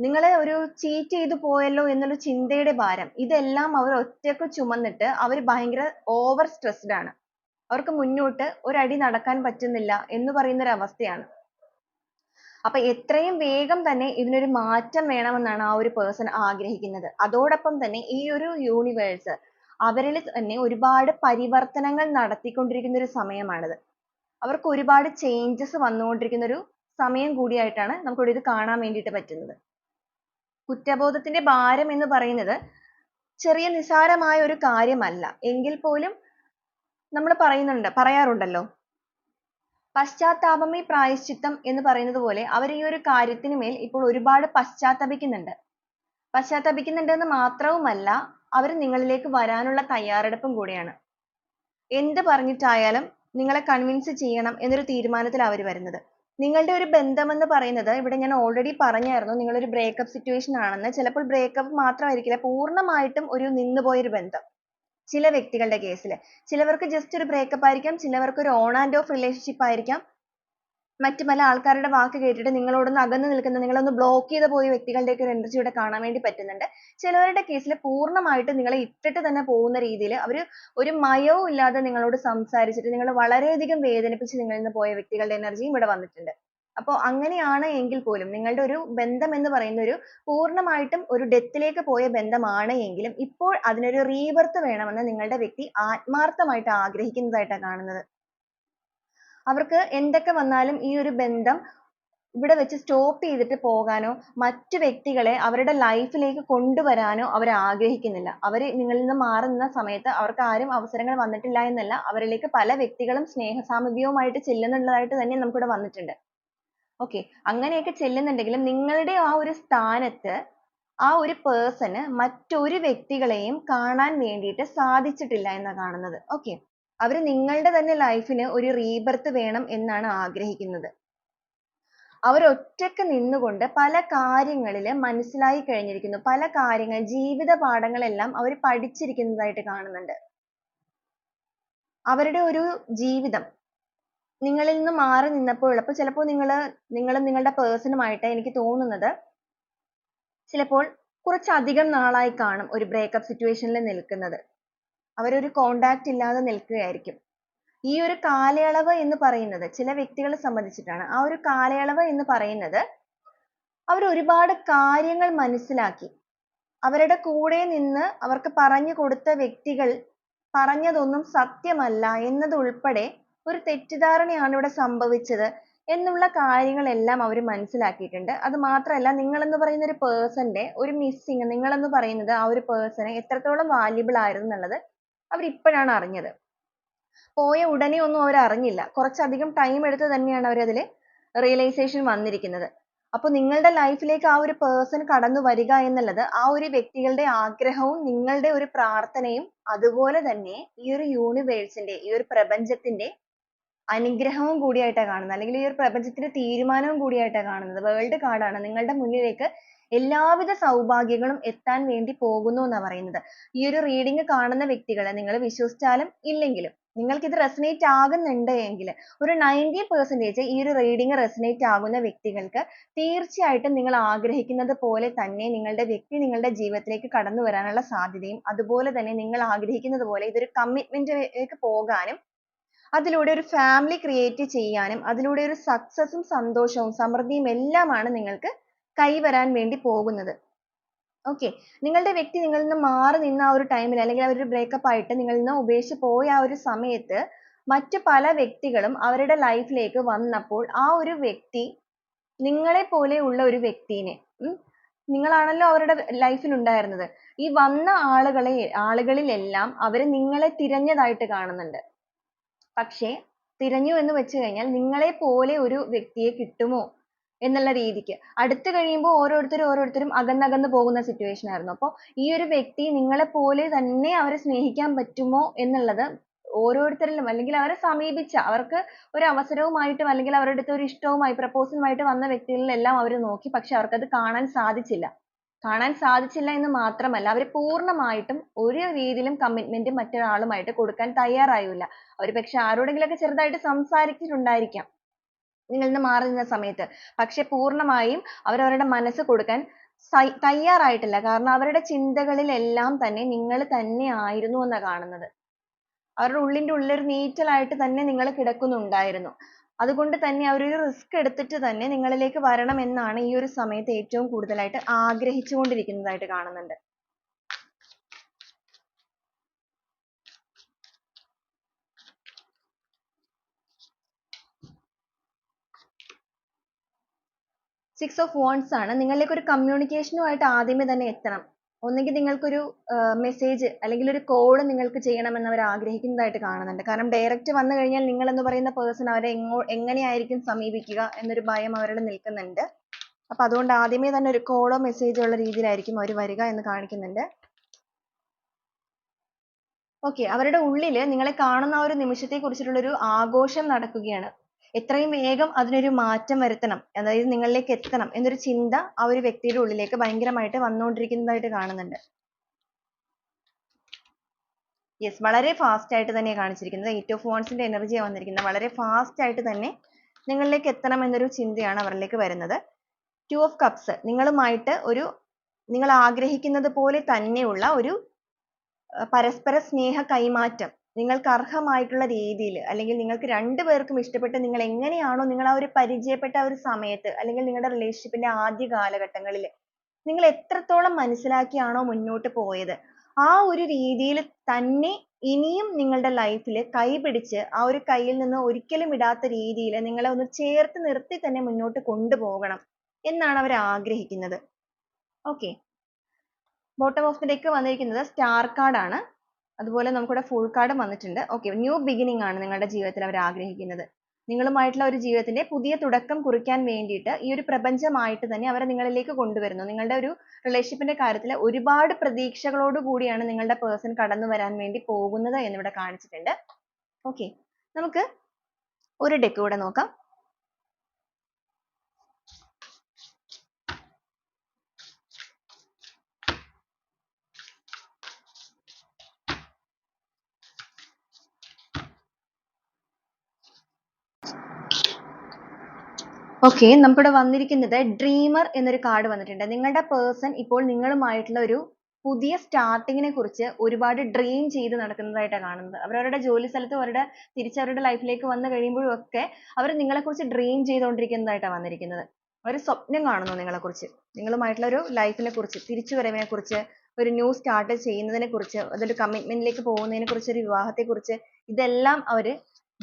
നിങ്ങളെ ഒരു ചീറ്റ് ചെയ്തു പോയല്ലോ എന്നുള്ള ചിന്തയുടെ ഭാരം ഇതെല്ലാം അവർ ഒറ്റയ്ക്ക് ചുമന്നിട്ട് അവർ ഭയങ്കര ഓവർ സ്ട്രെസ്ഡ് ആണ്. അവർക്ക് മുന്നോട്ട് ഒരടി നടക്കാൻ പറ്റുന്നില്ല എന്ന് പറയുന്ന ഒരു അവസ്ഥയാണ്. അപ്പൊ എത്രയും വേഗം തന്നെ ഇതിനൊരു മാറ്റം വേണമെന്നാണ് ആ ഒരു പേഴ്സൺ ആഗ്രഹിക്കുന്നത്. അതോടൊപ്പം തന്നെ ഈ ഒരു യൂണിവേഴ്സ് അവരിൽ തന്നെ ഒരുപാട് പരിവർത്തനങ്ങൾ നടത്തിക്കൊണ്ടിരിക്കുന്ന ഒരു സമയമാണിത്. അവർക്ക് ഒരുപാട് ചേഞ്ചസ് വന്നുകൊണ്ടിരിക്കുന്ന ഒരു സമയം കൂടിയായിട്ടാണ് നമുക്കിവിടെ ഇത് കാണാൻ വേണ്ടിയിട്ട് പറ്റുന്നത്. കുറ്റബോധത്തിന്റെ ഭാരം എന്ന് പറയുന്നത് ചെറിയ നിസ്സാരമായ ഒരു കാര്യമല്ല. എങ്കിൽ പോലും നമ്മൾ പറയാറുണ്ടല്ലോ, പശ്ചാത്താപമേ പ്രായശ്ചിത്തം എന്ന് പറയുന്നത് പോലെ അവർ ഈ ഒരു കാര്യത്തിന് മേൽ ഇപ്പോൾ ഒരുപാട് പശ്ചാത്തപിക്കുന്നുണ്ട്. എന്ന് മാത്രവുമല്ല, അവർ നിങ്ങളിലേക്ക് വരാനുള്ള തയ്യാറെടുപ്പും കൂടിയാണ്. എന്ത് പറഞ്ഞിട്ടായാലും നിങ്ങളെ കൺവിൻസ് ചെയ്യണം എന്നൊരു തീരുമാനത്തിൽ അവർ വരുന്നത്. നിങ്ങളുടെ ഒരു ബന്ധമെന്ന് പറയുന്നത് ഇവിടെ ഞാൻ ഓൾറെഡി പറഞ്ഞായിരുന്നു, നിങ്ങളൊരു ബ്രേക്കപ്പ് സിറ്റുവേഷൻ ആണെന്ന്. ചിലപ്പോൾ ബ്രേക്കപ്പ് മാത്രമായിരിക്കില്ല, പൂർണ്ണമായിട്ടും ഒരു നിന്നുപോയൊരു ബന്ധം. ചില വ്യക്തികളുടെ കേസിൽ ചിലവർക്ക് ജസ്റ്റ് ഒരു ബ്രേക്കപ്പ് ആയിരിക്കാം, ചിലവർക്ക് ഒരു ഓൺ ആൻഡ് ഓഫ് റിലേഷൻഷിപ്പ് ആയിരിക്കാം. മറ്റു പല ആൾക്കാരുടെ വാക്ക് കേട്ടിട്ട് നിങ്ങളോടൊന്ന് അകന്നു നിൽക്കുന്ന, നിങ്ങളൊന്ന് ബ്ലോക്ക് ചെയ്ത് പോയ വ്യക്തികളുടെയൊക്കെ ഒരു എനർജി ഇവിടെ കാണാൻ വേണ്ടി പറ്റുന്നുണ്ട്. ചിലവരുടെ കേസിൽ പൂർണ്ണമായിട്ട് നിങ്ങളെ ഇട്ടിട്ട് തന്നെ പോകുന്ന രീതിയിൽ അവർ ഒരു മയവും ഇല്ലാതെ നിങ്ങളോട് സംസാരിച്ചിട്ട് നിങ്ങളെ വളരെയധികം വേദനിപ്പിച്ച് നിങ്ങളിൽ നിന്ന് പോയ വ്യക്തികളുടെ എനർജിയും ഇവിടെ വന്നിട്ടുണ്ട്. അപ്പോൾ അങ്ങനെയാണ് എങ്കിൽ പോലും നിങ്ങളുടെ ഒരു ബന്ധം എന്ന് പറയുന്ന ഒരു പൂർണ്ണമായിട്ടും ഒരു ഡെത്തിലേക്ക് പോയ ബന്ധമാണ് എങ്കിലും ഇപ്പോൾ അതിനൊരു റീബർത്ത് വേണമെന്ന് നിങ്ങളുടെ വ്യക്തി ആത്മാർത്ഥമായിട്ട് ആഗ്രഹിക്കുന്നതായിട്ടാണ് കാണുന്നത്. അവർക്ക് എന്തൊക്കെ വന്നാലും ഈ ഒരു ബന്ധം ഇവിടെ വെച്ച് സ്റ്റോപ്പ് ചെയ്തിട്ട് പോകാനോ മറ്റു വ്യക്തികളെ അവരുടെ ലൈഫിലേക്ക് കൊണ്ടുവരാനോ അവർ ആഗ്രഹിക്കുന്നില്ല. അവർ നിങ്ങളിൽ നിന്ന് മാറി നിന്ന സമയത്ത് അവർക്ക് ആരും അവസരങ്ങൾ വന്നിട്ടില്ല എന്നല്ല, അവരിലേക്ക് പല വ്യക്തികളും സ്നേഹസാമീപ്യവുമായിട്ട് ചെല്ലുന്നുള്ളതായിട്ട് തന്നെ നമുക്കിവിടെ വന്നിട്ടുണ്ട്. ഓക്കെ, അങ്ങനെയൊക്കെ ചെല്ലുന്നുണ്ടെങ്കിലും നിങ്ങളുടെ ആ ഒരു സ്ഥാനത്ത് ആ ഒരു പേഴ്സണ് മറ്റൊരു വ്യക്തികളെയും കാണാൻ വേണ്ടിയിട്ട് സാധിച്ചിട്ടില്ല എന്നാണ് കാണുന്നത്. ഓക്കെ, അവർ നിങ്ങളുടെ തന്നെ ലൈഫിന് ഒരു റീബർത്ത് വേണം എന്നാണ് ആഗ്രഹിക്കുന്നത്. അവർ ഒറ്റയ്ക്ക് നിന്നുകൊണ്ട് പല കാര്യങ്ങളിൽ മനസ്സിലായി കഴിഞ്ഞിരിക്കുന്നു. പല കാര്യങ്ങൾ, ജീവിത പാഠങ്ങളെല്ലാം അവർ പഠിച്ചിരിക്കുന്നതായിട്ട് കാണുന്നുണ്ട്. അവരുടെ ഒരു ജീവിതം നിങ്ങളിൽ നിന്ന് മാറി നിന്നപ്പോൾ ചിലപ്പോൾ നിങ്ങളും നിങ്ങളുടെ പേഴ്സണുമായിട്ട് എനിക്ക് തോന്നുന്നത് ചിലപ്പോൾ കുറച്ചധികം നാളായി കാണും ഒരു ബ്രേക്കപ്പ് സിറ്റുവേഷനിൽ നിൽക്കുന്നത്. അവരൊരു കോണ്ടാക്ട് ഇല്ലാതെ നിൽക്കുകയായിരിക്കും. ഈ ഒരു കാലയളവ് എന്ന് പറയുന്നത് ചില വ്യക്തികളെ സംബന്ധിച്ചിട്ടാണ്. ആ ഒരു കാലയളവ് എന്ന് പറയുന്നത് അവർ ഒരുപാട് കാര്യങ്ങൾ മനസ്സിലാക്കി. അവരുടെ കൂടെ നിന്ന് അവർക്ക് പറഞ്ഞു കൊടുത്ത വ്യക്തികൾ പറഞ്ഞതൊന്നും സത്യമല്ല എന്നതുൾപ്പെടെ ഒരു തെറ്റിദ്ധാരണയാണ് ഇവിടെ സംഭവിച്ചത് എന്നുള്ള കാര്യങ്ങളെല്ലാം അവർ മനസ്സിലാക്കിയിട്ടുണ്ട്. അത് മാത്രമല്ല, നിങ്ങളെന്ന് പറയുന്ന ഒരു പേഴ്സന്റെ ഒരു മിസ്സിങ്, നിങ്ങളെന്ന് പറയുന്നത് ആ ഒരു പേഴ്സണ് എത്രത്തോളം വാല്യുബിൾ ആയിരുന്നു എന്നുള്ളത് അവർ ഇപ്പോഴാണ് അറിഞ്ഞത്. പോയ ഉടനെ ഒന്നും അവർ അറിഞ്ഞില്ല. കുറച്ചധികം ടൈം എടുത്ത് തന്നെയാണ് അവർ അതിൽ റിയലൈസേഷൻ വന്നിരിക്കുന്നത്. അപ്പോൾ നിങ്ങളുടെ ലൈഫിലേക്ക് ആ ഒരു പേഴ്സൺ കടന്നു വരിക എന്നുള്ളത് ആ ഒരു വ്യക്തികളുടെ ആഗ്രഹവും നിങ്ങളുടെ ഒരു പ്രാർത്ഥനയും അതുപോലെ തന്നെ ഈ ഒരു യൂണിവേഴ്സിന്റെ, ഈ ഒരു പ്രപഞ്ചത്തിന്റെ അനുഗ്രഹവും കൂടിയായിട്ടാണ് കാണുന്നത്. അല്ലെങ്കിൽ ഈ ഒരു പ്രപഞ്ചത്തിന്റെ തീരുമാനവും കൂടിയായിട്ടാണ് കാണുന്നത്. വേൾഡ് കാർഡാണ് നിങ്ങളുടെ മുന്നിലേക്ക് എല്ലാവിധ സൗഭാഗ്യങ്ങളും എത്താൻ വേണ്ടി പോകുന്നു എന്നാണ് പറയുന്നത്. ഈ ഒരു റീഡിംഗ് കാണുന്ന വ്യക്തികൾ, നിങ്ങൾ വിശ്വസിച്ചാലും ഇല്ലെങ്കിലും നിങ്ങൾക്ക് ഇത് റെസനേറ്റ് ആകുന്നുണ്ട് എങ്കിൽ ഒരു 90% ഈ ഒരു റീഡിംഗ് റെസനേറ്റ് ആകുന്ന വ്യക്തികൾക്ക് തീർച്ചയായിട്ടും നിങ്ങൾ ആഗ്രഹിക്കുന്നത് പോലെ തന്നെ നിങ്ങളുടെ വ്യക്തി നിങ്ങളുടെ ജീവിതത്തിലേക്ക് കടന്നു വരാനുള്ള സാധ്യതയും, അതുപോലെ തന്നെ നിങ്ങൾ ആഗ്രഹിക്കുന്നത് പോലെ ഇതൊരു കമ്മിറ്റ്മെന്റിലേക്ക് പോകാനും അതിലൂടെ ഒരു ഫാമിലി ക്രിയേറ്റ് ചെയ്യാനും അതിലൂടെ ഒരു സക്സസും സന്തോഷവും സമൃദ്ധിയും എല്ലാമാണ് നിങ്ങൾക്ക് കൈവരാൻ വേണ്ടി പോകുന്നത്. ഓക്കെ, നിങ്ങളുടെ വ്യക്തി നിങ്ങളിൽ നിന്ന് മാറി നിന്ന ആ ഒരു ടൈമിൽ, അല്ലെങ്കിൽ അവർ ബ്രേക്കപ്പ് ആയിട്ട് നിങ്ങളിൽ നിന്ന് ഉപേക്ഷിച്ച് പോയ ആ ഒരു സമയത്ത് മറ്റു പല വ്യക്തികളും അവരുടെ ലൈഫിലേക്ക് വന്നപ്പോൾ ആ ഒരു വ്യക്തി നിങ്ങളെ പോലെ ഉള്ള ഒരു വ്യക്തിനെ, നിങ്ങളാണല്ലോ അവരുടെ ലൈഫിൽ ഉണ്ടായിരുന്നത്, ഈ വന്ന ആളുകളിലെല്ലാം അവർ നിങ്ങളെ തിരഞ്ഞതായിട്ട് കാണുന്നുണ്ട്. പക്ഷേ തിരഞ്ഞു എന്ന് വെച്ച് കഴിഞ്ഞാൽ നിങ്ങളെ പോലെ ഒരു വ്യക്തിയെ കിട്ടുമോ എന്നുള്ള രീതിക്ക് അടുത്ത് കഴിയുമ്പോൾ ഓരോരുത്തരും അകന്നകന്ന് പോകുന്ന സിറ്റുവേഷൻ ആയിരുന്നു. അപ്പോൾ ഈ ഒരു വ്യക്തി നിങ്ങളെ പോലെ തന്നെ അവരെ സ്നേഹിക്കാൻ പറ്റുമോ എന്നുള്ളത് ഓരോരുത്തരിലും, അല്ലെങ്കിൽ അവരെ സമീപിച്ച, അവർക്ക് ഒരു അവസരവുമായിട്ടും അല്ലെങ്കിൽ അവരുടെ അടുത്ത് ഒരു ഇഷ്ടവുമായി പ്രപ്പോസലുമായിട്ട് വന്ന വ്യക്തികളിലെല്ലാം അവർ നോക്കി. പക്ഷെ അവർക്കത് കാണാൻ സാധിച്ചില്ല. എന്ന് മാത്രമല്ല, അവർ പൂർണ്ണമായിട്ടും ഒരു രീതിയിലും കമ്മിറ്റ്മെന്റ് മറ്റൊരാളുമായിട്ട് കൊടുക്കാൻ തയ്യാറായില്ല. അവർ പക്ഷെ ആരോടെങ്കിലൊക്കെ ചെറുതായിട്ട് സംസാരിച്ചിട്ടുണ്ടായിരിക്കാം നിങ്ങളിൽ നിന്ന് മാറി നിന്ന സമയത്ത്. പക്ഷെ പൂർണ്ണമായും അവരവരുടെ മനസ്സ് കൊടുക്കാൻ തയ്യാറായിട്ടില്ല. കാരണം അവരുടെ ചിന്തകളിലെല്ലാം തന്നെ നിങ്ങൾ തന്നെ ആയിരുന്നു എന്നാ കാണുന്നത്. അവരുടെ ഉള്ളിന്റെ ഉള്ളിൽ നീറ്റലായിട്ട് തന്നെ നിങ്ങൾ കിടക്കുന്നുണ്ടായിരുന്നു. അതുകൊണ്ട് തന്നെ അവരൊരു റിസ്ക് എടുത്തിട്ട് തന്നെ നിങ്ങളിലേക്ക് വരണം എന്നാണ് ഈ ഒരു സമയത്ത് ഏറ്റവും കൂടുതലായിട്ട് ആഗ്രഹിച്ചുകൊണ്ടിരിക്കുന്നതായിട്ട് കാണുന്നുണ്ട്. സിക്സ് ഓഫ് വാണ്ട്സ് ആണ്. നിങ്ങളിലേക്ക് ഒരു കമ്മ്യൂണിക്കേഷനുമായിട്ട് ആദ്യമേ തന്നെ എത്തണം. ഒന്നെങ്കിൽ നിങ്ങൾക്കൊരു മെസ്സേജ് അല്ലെങ്കിൽ ഒരു കോൾ നിങ്ങൾക്ക് ചെയ്യണമെന്ന് അവർ ആഗ്രഹിക്കുന്നതായിട്ട് കാണുന്നുണ്ട്. കാരണം ഡയറക്റ്റ് വന്നു കഴിഞ്ഞാൽ നിങ്ങൾ എന്ന് പറയുന്ന പേഴ്സൺ അവരെ എങ്ങനെയായിരിക്കും സമീപിക്കുക എന്നൊരു ഭയം അവരുടെ നിൽക്കുന്നുണ്ട്. അപ്പൊ അതുകൊണ്ട് ആദ്യമേ തന്നെ ഒരു കോളോ മെസ്സേജോ ഉള്ള രീതിയിലായിരിക്കും അവർ വരിക എന്ന് കാണിക്കുന്നുണ്ട്. ഓക്കെ, അവരുടെ ഉള്ളിൽ നിങ്ങളെ കാണുന്ന ആ ഒരു നിമിഷത്തെ കുറിച്ചിട്ടുള്ള ഒരു ആഘോഷം നടക്കുകയാണ്. എത്രയും വേഗം അതിനൊരു മാറ്റം വരുത്തണം, അതായത് നിങ്ങളിലേക്ക് എത്തണം എന്നൊരു ചിന്ത ആ ഒരു വ്യക്തിയുടെ ഉള്ളിലേക്ക് ഭയങ്കരമായിട്ട് വന്നുകൊണ്ടിരിക്കുന്നതായിട്ട് കാണുന്നുണ്ട്. യെസ്, വളരെ ഫാസ്റ്റ് ആയിട്ട് തന്നെ കാണിച്ചിരിക്കുന്നത്. 8 ഓഫ് വാണ്ട്സിന്റെ എനർജിയാണ് വന്നിരിക്കുന്നത്. വളരെ ഫാസ്റ്റ് ആയിട്ട് തന്നെ നിങ്ങളിലേക്ക് എത്തണം എന്നൊരു ചിന്തയാണ് അവരിലേക്ക് വരുന്നത്. 2 ഓഫ് കപ്സ്, നിങ്ങളുമായിട്ട് നിങ്ങൾ ആഗ്രഹിക്കുന്നത് പോലെ തന്നെയുള്ള ഒരു പരസ്പര സ്നേഹ കൈമാറ്റം നിങ്ങൾക്ക് അർഹമായിട്ടുള്ള രീതിയിൽ, അല്ലെങ്കിൽ നിങ്ങൾക്ക് രണ്ടുപേർക്കും ഇഷ്ടപ്പെട്ട് നിങ്ങൾ എങ്ങനെയാണോ നിങ്ങൾ ആ ഒരു പരിചയപ്പെട്ട ആ ഒരു സമയത്ത് അല്ലെങ്കിൽ നിങ്ങളുടെ റിലേഷൻഷിപ്പിന്റെ ആദ്യ കാലഘട്ടങ്ങളിൽ നിങ്ങൾ എത്രത്തോളം മനസ്സിലാക്കിയാണോ മുന്നോട്ട് പോയത്, ആ ഒരു രീതിയിൽ തന്നെ ഇനിയും നിങ്ങളുടെ ലൈഫിൽ കൈപിടിച്ച് ആ ഒരു കയ്യിൽ നിന്ന് ഒരിക്കലും ഇടാത്ത രീതിയിൽ നിങ്ങളെ ഒന്ന് ചേർത്ത് നിർത്തി തന്നെ മുന്നോട്ട് കൊണ്ടുപോകണം എന്നാണ് അവർ ആഗ്രഹിക്കുന്നത്. Okay, bottom of the deck വന്നിരിക്കുന്നത് സ്റ്റാർ കാർഡ് ആണ്. അതുപോലെ നമുക്കിവിടെ ഫുൾ കാർഡും വന്നിട്ടുണ്ട്. ഓക്കെ, ന്യൂ ബിഗിനിങ് ആണ് നിങ്ങളുടെ ജീവിതത്തിൽ അവർ ആഗ്രഹിക്കുന്നത്. നിങ്ങളുമായിട്ടുള്ള ഒരു ജീവിതത്തിന്റെ പുതിയ തുടക്കം കുറിക്കാൻ വേണ്ടിയിട്ട് ഈ ഒരു പ്രപഞ്ചമായിട്ട് തന്നെ അവരെ നിങ്ങളിലേക്ക് കൊണ്ടുവരുന്നു. നിങ്ങളുടെ ഒരു റിലേഷൻഷിപ്പിന്റെ കാര്യത്തിൽ ഒരുപാട് പ്രതീക്ഷകളോട് കൂടിയാണ് നിങ്ങളുടെ പേഴ്സൺ കടന്നു വരാൻ വേണ്ടി പോകുന്നത് എന്നിവിടെ കാണിച്ചിട്ടുണ്ട്. ഓക്കെ, നമുക്ക് ഒരു ഡെക്ക് കൂടെ നോക്കാം. ഓക്കെ, നമുക്കിവിടെ വന്നിരിക്കുന്നത് ഡ്രീമർ എന്നൊരു കാർഡ് വന്നിട്ടുണ്ട്. നിങ്ങളുടെ പേഴ്സൺ ഇപ്പോൾ നിങ്ങളുമായിട്ടുള്ള ഒരു പുതിയ സ്റ്റാർട്ടിങ്ങിനെ കുറിച്ച് ഒരുപാട് ഡ്രീം ചെയ്ത് നടക്കുന്നതായിട്ടാണ് കാണുന്നത്. അവരവരുടെ ജോലി സ്ഥലത്തും തിരിച്ചവരുടെ ലൈഫിലേക്ക് വന്നു കഴിയുമ്പോഴും ഒക്കെ അവർ നിങ്ങളെക്കുറിച്ച് ഡ്രീം ചെയ്തുകൊണ്ടിരിക്കുന്നതായിട്ടാണ് വന്നിരിക്കുന്നത്. അവർ സ്വപ്നം കാണുന്നു നിങ്ങളെക്കുറിച്ച്, നിങ്ങളുമായിട്ടുള്ള ഒരു ലൈഫിനെ കുറിച്ച്, തിരിച്ചുവരവിനെ കുറിച്ച്, ഒരു ന്യൂ സ്റ്റാർട്ട് ചെയ്യുന്നതിനെ കുറിച്ച്, അതൊരു കമ്മിറ്റ്മെന്റിലേക്ക് പോകുന്നതിനെ കുറിച്ച്, ഒരു വിവാഹത്തെ കുറിച്ച്, ഇതെല്ലാം അവർ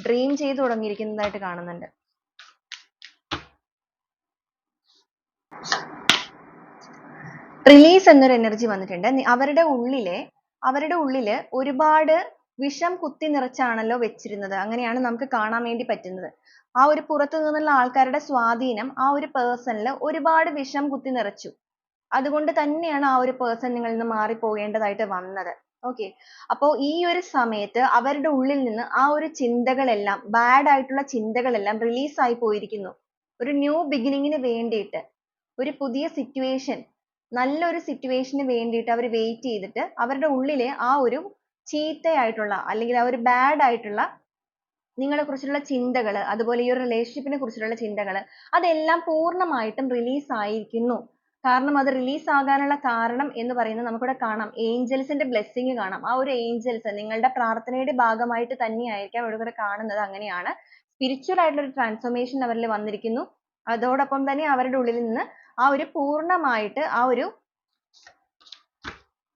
ഡ്രീം ചെയ്തു തുടങ്ങിയിരിക്കുന്നതായിട്ട് കാണുന്നുണ്ട്. റിലീസ് എന്നൊരു എനർജി വന്നിട്ടുണ്ട്. അവരുടെ ഉള്ളില് ഒരുപാട് വിഷം കുത്തി നിറച്ചാണല്ലോ വെച്ചിരുന്നത്. അങ്ങനെയാണ് നമുക്ക് കാണാൻ വേണ്ടി പറ്റുന്നത്. ആ ഒരു പുറത്തു നിന്നുള്ള ആൾക്കാരുടെ സ്വാധീനം ആ ഒരു പേഴ്സണിൽ ഒരുപാട് വിഷം കുത്തി നിറച്ചു. അതുകൊണ്ട് തന്നെയാണ് ആ ഒരു പേഴ്സൺ നിങ്ങളിൽ നിന്ന് മാറിപ്പോകേണ്ടതായിട്ട് വന്നത്. ഓക്കെ, അപ്പോൾ ഈ ഒരു സമയത്ത് അവരുടെ ഉള്ളിൽ നിന്ന് ആ ഒരു ചിന്തകളെല്ലാം, ബാഡ് ആയിട്ടുള്ള ചിന്തകളെല്ലാം റിലീസ് ആയി പോയിരിക്കുന്നു. ഒരു ന്യൂ ബിഗിനിങ്ങിന് വേണ്ടിയിട്ട്, ഒരു പുതിയ സിറ്റുവേഷൻ, നല്ലൊരു സിറ്റുവേഷന് വേണ്ടിയിട്ട് അവർ വെയിറ്റ് ചെയ്തിട്ട് അവരുടെ ഉള്ളിലെ ആ ഒരു ചീത്തയായിട്ടുള്ള അല്ലെങ്കിൽ ആ ഒരു ബാഡ് ആയിട്ടുള്ള നിങ്ങളെ കുറിച്ചുള്ള ചിന്തകൾ, അതുപോലെ ഈ ഒരു റിലേഷൻഷിപ്പിനെ കുറിച്ചുള്ള ചിന്തകൾ, അതെല്ലാം പൂർണ്ണമായിട്ടും റിലീസ് ആയിരിക്കുന്നു. കാരണം അത് റിലീസ് ആകാനുള്ള കാരണം എന്ന് പറയുന്നത് നമുക്കിവിടെ കാണാം, ഏഞ്ചൽസിന്റെ ബ്ലെസ്സിങ് കാണാം. ആ ഒരു ഏഞ്ചൽസ് നിങ്ങളുടെ പ്രാർത്ഥനയുടെ ഭാഗമായിട്ട് തന്നെയായിരിക്കാം ഇവിടെ കാണുന്നത്. അങ്ങനെയാണ് സ്പിരിച്വൽ ആയിട്ടുള്ള ഒരു ട്രാൻസ്ഫോർമേഷൻ അവരിൽ വന്നിരിക്കുന്നു. അതോടൊപ്പം തന്നെ അവരുടെ ഉള്ളിൽ നിന്ന് ആ ഒരു പൂർണ്ണമായിട്ട് ആ ഒരു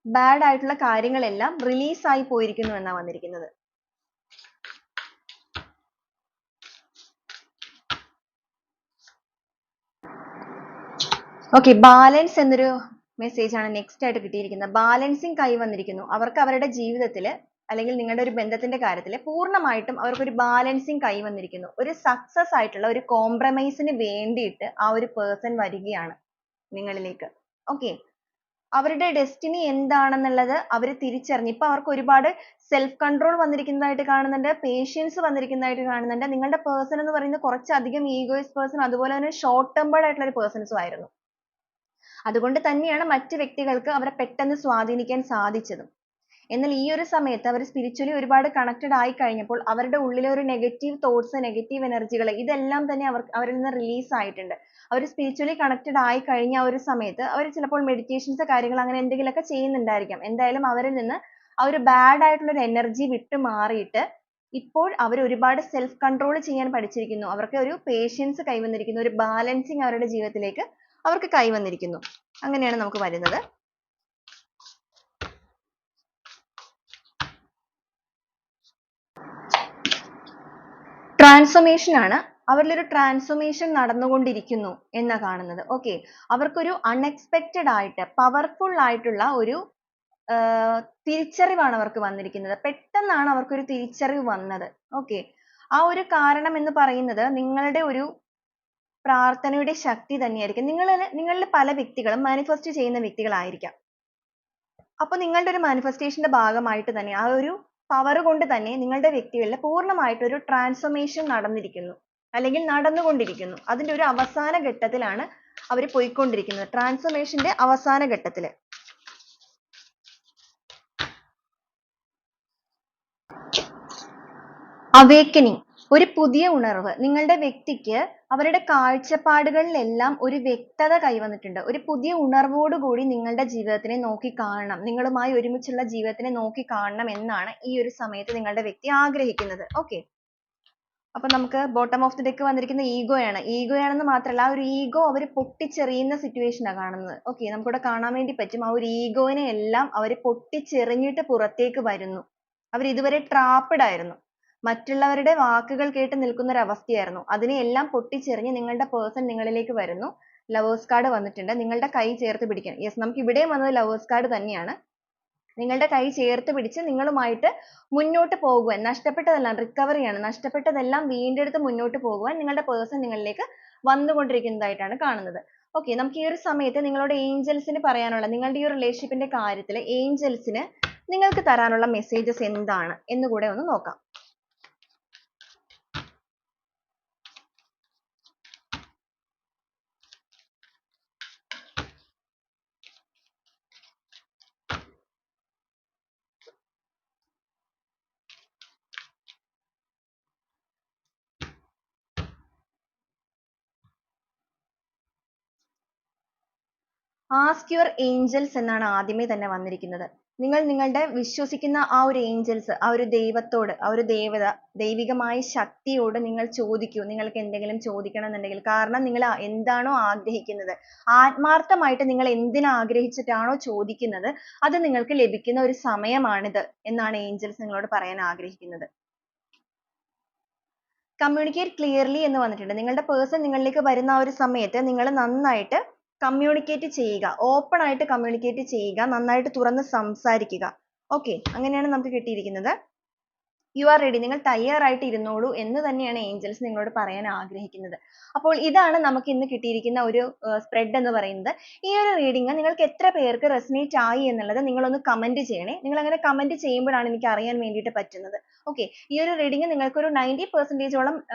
ബാഡ് ആയിട്ടുള്ള കാര്യങ്ങളെല്ലാം റിലീസ് ആയി പോയിരിക്കുന്നു എന്നാണ് വന്നിരിക്കുന്നത്. ഓക്കെ, ബാലൻസ് എന്നൊരു മെസ്സേജ് ആണ് നെക്സ്റ്റ് ആയിട്ട് കിട്ടിയിരിക്കുന്നത്. ബാലൻസിങ് കൈ വന്നിരിക്കുന്നു. അവർക്ക് അവരുടെ ജീവിതത്തിൽ അല്ലെങ്കിൽ നിങ്ങളുടെ ഒരു ബന്ധത്തിന്റെ കാര്യത്തിൽ പൂർണ്ണമായിട്ടും അവർക്കൊരു ബാലൻസിങ് കൈ വന്നിരിക്കുന്നു. ഒരു സക്സസ് ആയിട്ടുള്ള ഒരു കോംപ്രമൈസിന് വേണ്ടിയിട്ട് ആ ഒരു പേഴ്സൺ വരികയാണ് നിങ്ങളിലേക്ക്. ഓക്കെ, അവരുടെ ഡെസ്റ്റിനി എന്താണെന്നുള്ളത് അവർ തിരിച്ചറിഞ്ഞു. ഇപ്പൊ അവർക്ക് ഒരുപാട് സെൽഫ് കൺട്രോൾ വന്നിരിക്കുന്നതായിട്ട് കാണുന്നുണ്ട്, പേഷ്യൻസ് വന്നിരിക്കുന്നതായിട്ട് കാണുന്നുണ്ട്. നിങ്ങളുടെ പേഴ്സൺ എന്ന് പറയുന്നത് കുറച്ചധികം ഈഗോയിസ്റ്റ് പേഴ്സൺ, അതുപോലെ തന്നെ ഷോർട്ട് ടെമ്പേർഡ് ആയിട്ടുള്ള ഒരു പേഴ്സൺസും ആയിരുന്നു. അതുകൊണ്ട് തന്നെയാണ് മറ്റു വ്യക്തികൾക്ക് അവരെ പെട്ടെന്ന് സ്വാധീനിക്കാൻ സാധിച്ചതും. എന്നാൽ ഈ ഒരു സമയത്ത് അവർ സ്പിരിച്വലി ഒരുപാട് കണക്റ്റഡ് ആയി കഴിഞ്ഞപ്പോൾ അവരുടെ ഉള്ളിലെ ഒരു നെഗറ്റീവ് തോട്ട്സ്, നെഗറ്റീവ് എനർജികൾ ഇതെല്ലാം തന്നെ അവരിൽ നിന്ന് റിലീസ് ആയിട്ടുണ്ട്. അവർ സ്പിരിച്വലി കണക്റ്റഡ് ആയി കഴിഞ്ഞ ആ ഒരു സമയത്ത് അവർ ചിലപ്പോൾ മെഡിറ്റേഷൻസ് കാര്യങ്ങൾ അങ്ങനെ എന്തെങ്കിലുമൊക്കെ ചെയ്യുന്നുണ്ടായിരിക്കാം. എന്തായാലും അവരിൽ നിന്ന് ആ ഒരു ബാഡ് ആയിട്ടുള്ള ഒരു എനർജി വിട്ട് മാറിയിട്ട് ഇപ്പോൾ അവർ ഒരുപാട് സെൽഫ് കൺട്രോൾ ചെയ്യാൻ പഠിച്ചിരിക്കുന്നു. അവർക്ക് ഒരു പേഷ്യൻസ് കൈവന്നിരിക്കുന്നു. ഒരു ബാലൻസിങ് അവരുടെ ജീവിതത്തിലേക്ക് അവർക്ക് കൈവന്നിരിക്കുന്നു. അങ്ങനെയാണ് നമുക്ക് വരുന്നത്. ട്രാൻസ്ഫോർമേഷൻ ആണ്. അവരിലൊരു ട്രാൻസ്ഫോർമേഷൻ നടന്നുകൊണ്ടിരിക്കുന്നു എന്നാ കാണുന്നത്. ഓക്കെ, അവർക്കൊരു അൺഎക്സ്പെക്റ്റഡ് ആയിട്ട് പവർഫുൾ ആയിട്ടുള്ള ഒരു തിരിച്ചറിവാണ് അവർക്ക് വന്നിരിക്കുന്നത്. പെട്ടെന്നാണ് അവർക്കൊരു തിരിച്ചറിവ് വന്നത്. ഓക്കെ, ആ ഒരു കാരണം എന്ന് പറയുന്നത് നിങ്ങളുടെ ഒരു പ്രാർത്ഥനയുടെ ശക്തി തന്നെയായിരിക്കും. നിങ്ങളിൽ പല വ്യക്തികളും മാനിഫെസ്റ്റ് ചെയ്യുന്ന വ്യക്തികളായിരിക്കാം. അപ്പോൾ നിങ്ങളുടെ ഒരു മാനിഫെസ്റ്റേഷന്റെ ഭാഗമായിട്ട് തന്നെ ആ ഒരു പവർ കൊണ്ട് തന്നെ നിങ്ങളുടെ വ്യക്തികളിൽ പൂർണ്ണമായിട്ട് ഒരു ട്രാൻസ്ഫോർമേഷൻ നടന്നിരിക്കുന്നു, അല്ലെങ്കിൽ നടന്നുകൊണ്ടിരിക്കുന്നു. അതിന്റെ ഒരു അവസാന ഘട്ടത്തിലാണ് അവർ പോയിക്കൊണ്ടിരിക്കുന്നത്. ട്രാൻസ്ഫോർമേഷന്റെ അവസാന ഘട്ടത്തിൽ. അവേക്കനിങ്, ഒരു പുതിയ ഉണർവ്. നിങ്ങളുടെ വ്യക്തിക്ക് അവരുടെ കാഴ്ചപ്പാടുകളിലെല്ലാം ഒരു വ്യക്തത കൈവന്നിട്ടുണ്ട്. ഒരു പുതിയ ഉണർവോടുകൂടി നിങ്ങളുടെ ജീവിതത്തിനെ നോക്കി കാണണം, നിങ്ങളുമായി ഒരുമിച്ചുള്ള ജീവിതത്തിനെ നോക്കി കാണണം എന്നാണ് ഈ ഒരു സമയത്ത് നിങ്ങളുടെ വ്യക്തി ആഗ്രഹിക്കുന്നത്. ഓക്കെ, അപ്പൊ നമുക്ക് ബോട്ടം ഓഫ് ദി ഡെക്ക് വന്നിരിക്കുന്ന ഈഗോയാണ്. ഈഗോയാണെന്ന് മാത്രമല്ല, ആ ഒരു ഈഗോ അവർ പൊട്ടിച്ചെറിയുന്ന സിറ്റുവേഷൻ ആണ് കാണുന്നത്. ഓക്കെ, നമുക്കിവിടെ കാണാൻ വേണ്ടി പറ്റും. ആ ഒരു ഈഗോനെ എല്ലാം അവർ പൊട്ടിച്ചെറിഞ്ഞിട്ട് പുറത്തേക്ക് വരുന്നു. അവർ ഇതുവരെ ട്രാപ്പഡ് ആയിരുന്നു, മറ്റുള്ളവരുടെ വാക്കുകൾ കേട്ട് നിൽക്കുന്ന ഒരു അവസ്ഥയായിരുന്നു. അതിനെയെല്ലാം പൊട്ടിച്ചെറിഞ്ഞ് നിങ്ങളുടെ പേഴ്സൺ നിങ്ങളിലേക്ക് വരുന്നു. ലവേഴ്സ് കാർഡ് വന്നിട്ടുണ്ട്. നിങ്ങളുടെ കൈ ചേർത്ത് പിടിക്കാൻ. യെസ്, നമുക്ക് ഇവിടെയും വന്നത് ലവേഴ്സ് കാർഡ് തന്നെയാണ്. നിങ്ങളുടെ കൈ ചേർത്ത് പിടിച്ച് നിങ്ങളുമായിട്ട് മുന്നോട്ട് പോകുവാൻ, നഷ്ടപ്പെട്ടതെല്ലാം റിക്കവറിയാണ്, നഷ്ടപ്പെട്ടതെല്ലാം വീണ്ടെടുത്ത് മുന്നോട്ട് പോകുവാൻ നിങ്ങളുടെ പേഴ്സൺ നിങ്ങളിലേക്ക് വന്നുകൊണ്ടിരിക്കുന്നതായിട്ടാണ് കാണുന്നത്. ഓക്കെ, നമുക്ക് ഈ ഒരു സമയത്ത് നിങ്ങളോട് ഏഞ്ചൽസിന് പറയാനുള്ള, നിങ്ങളുടെ ഈ ഒരു റിലേഷൻഷിപ്പിന്റെ കാര്യത്തിൽ ഏഞ്ചൽസിന് നിങ്ങൾക്ക് തരാനുള്ള മെസ്സേജസ് എന്താണ് എന്ന് കൂടെ ഒന്ന് നോക്കാം. ആസ്ക് യുവർ ഏഞ്ചൽസ് എന്നാണ് ആദ്യമേ തന്നെ വന്നിരിക്കുന്നത്. നിങ്ങൾ നിങ്ങളുടെ വിശ്വസിക്കുന്ന ആ ഒരു ഏഞ്ചൽസ്, ആ ഒരു ദൈവത്തോട്, ആ ഒരു ദേവത, ദൈവികമായ ശക്തിയോട് നിങ്ങൾ ചോദിക്കൂ. നിങ്ങൾക്ക് എന്തെങ്കിലും ചോദിക്കണം എന്നുണ്ടെങ്കിൽ. കാരണം നിങ്ങൾ എന്താണോ ആഗ്രഹിക്കുന്നത്, ആത്മാർത്ഥമായിട്ട് നിങ്ങൾ എന്തിന് ആഗ്രഹിച്ചിട്ടാണോ ചോദിക്കുന്നത്, അത് നിങ്ങൾക്ക് ലഭിക്കുന്ന ഒരു സമയമാണിത് എന്നാണ് ഏഞ്ചൽസ് നിങ്ങളോട് പറയാൻ ആഗ്രഹിക്കുന്നത്. കമ്മ്യൂണിക്കേറ്റ് ക്ലിയർലി എന്ന് വന്നിട്ടുണ്ട്. നിങ്ങളുടെ പേഴ്സൺ നിങ്ങളിലേക്ക് വരുന്ന ആ ഒരു സമയത്ത് നിങ്ങൾ നന്നായിട്ട് കമ്മ്യൂണിക്കേറ്റ് ചെയ്യുക, ഓപ്പൺ ആയിട്ട് കമ്മ്യൂണിക്കേറ്റ് ചെയ്യുക, നന്നായിട്ട് തുറന്ന് സംസാരിക്കുക. ഓക്കെ, അങ്ങനെയാണ് നമുക്ക് കിട്ടിയിരിക്കുന്നത്. യു ആർ റെഡി, നിങ്ങൾ തയ്യാറായിട്ട് ഇരുന്നോളൂ എന്ന് തന്നെയാണ് ഏഞ്ചൽസ് നിങ്ങളോട് പറയാൻ ആഗ്രഹിക്കുന്നത്. അപ്പോൾ ഇതാണ് നമുക്ക് ഇന്ന് കിട്ടിയിരിക്കുന്ന ഒരു സ്പ്രെഡ് എന്ന് പറയുന്നത്. ഈ ഒരു റീഡിംഗ് നിങ്ങൾക്ക് എത്ര പേർക്ക് റെസനേറ്റ് ആയി എന്നുള്ളത് നിങ്ങളൊന്ന് കമന്റ് ചെയ്യണേ. നിങ്ങൾ അങ്ങനെ കമന്റ് ചെയ്യുമ്പോഴാണ് എനിക്ക് അറിയാൻ വേണ്ടിയിട്ട് പറ്റുന്നത്. ഓക്കെ, ഈ ഒരു റീഡിംഗ് നിങ്ങൾക്കൊരു 90%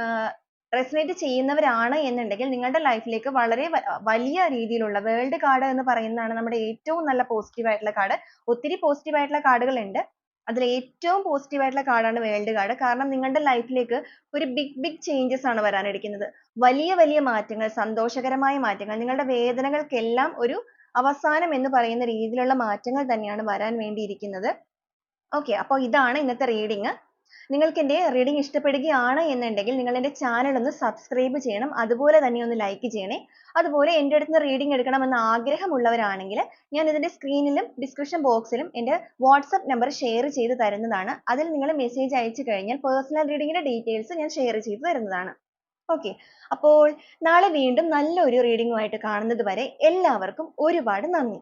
റെസനേറ്റ് ചെയ്യുന്നവരാണ് എന്നുണ്ടെങ്കിൽ നിങ്ങളുടെ ലൈഫിലേക്ക് വളരെ വലിയ രീതിയിലുള്ള വേൾഡ് കാർഡ് എന്ന് പറയുന്നതാണ് നമ്മുടെ ഏറ്റവും നല്ല പോസിറ്റീവ് ആയിട്ടുള്ള കാർഡ്. ഒത്തിരി പോസിറ്റീവ് ആയിട്ടുള്ള കാർഡുകൾ ഉണ്ട്, അതിൽ ഏറ്റവും പോസിറ്റീവ് ആയിട്ടുള്ള കാർഡാണ് വേൾഡ് കാർഡ്. കാരണം നിങ്ങളുടെ ലൈഫിലേക്ക് ഒരു ബിഗ് ചേഞ്ചസ് ആണ് വരാനിരിക്കുന്നത്. വലിയ വലിയ മാറ്റങ്ങൾ, സന്തോഷകരമായ മാറ്റങ്ങൾ, നിങ്ങളുടെ വേദനകൾക്കെല്ലാം ഒരു അവസാനം എന്ന് പറയുന്ന രീതിയിലുള്ള മാറ്റങ്ങൾ തന്നെയാണ് വരാൻ വേണ്ടിയിരിക്കുന്നത്. ഓക്കെ, അപ്പോൾ ഇതാണ് ഇന്നത്തെ റീഡിംഗ്. നിങ്ങൾക്ക് എൻ്റെ റീഡിംഗ് ഇഷ്ടപ്പെടുകയാണ് എന്നുണ്ടെങ്കിൽ നിങ്ങൾ എൻ്റെ ചാനൽ ഒന്ന് സബ്സ്ക്രൈബ് ചെയ്യണം, അതുപോലെ തന്നെ ഒന്ന് ലൈക്ക് ചെയ്യണേ. അതുപോലെ എൻ്റെ അടുത്ത് നിന്ന് റീഡിംഗ് എടുക്കണമെന്ന് ആഗ്രഹമുള്ളവരാണെങ്കിൽ ഞാൻ ഇതിൻ്റെ സ്ക്രീനിലും ഡിസ്ക്രിപ്ഷൻ ബോക്സിലും എൻ്റെ വാട്സപ്പ് നമ്പർ ഷെയർ ചെയ്ത് തരുന്നതാണ്. അതിൽ നിങ്ങൾ മെസ്സേജ് അയച്ചു കഴിഞ്ഞാൽ പേഴ്സണൽ റീഡിങ്ങിൻ്റെ ഡീറ്റെയിൽസ് ഞാൻ ഷെയർ ചെയ്ത് തരുന്നതാണ്. ഓക്കെ, അപ്പോൾ നാളെ വീണ്ടും നല്ലൊരു റീഡിങ്ങുമായിട്ട് കാണുന്നത് വരെ എല്ലാവർക്കും ഒരുപാട് നന്ദി.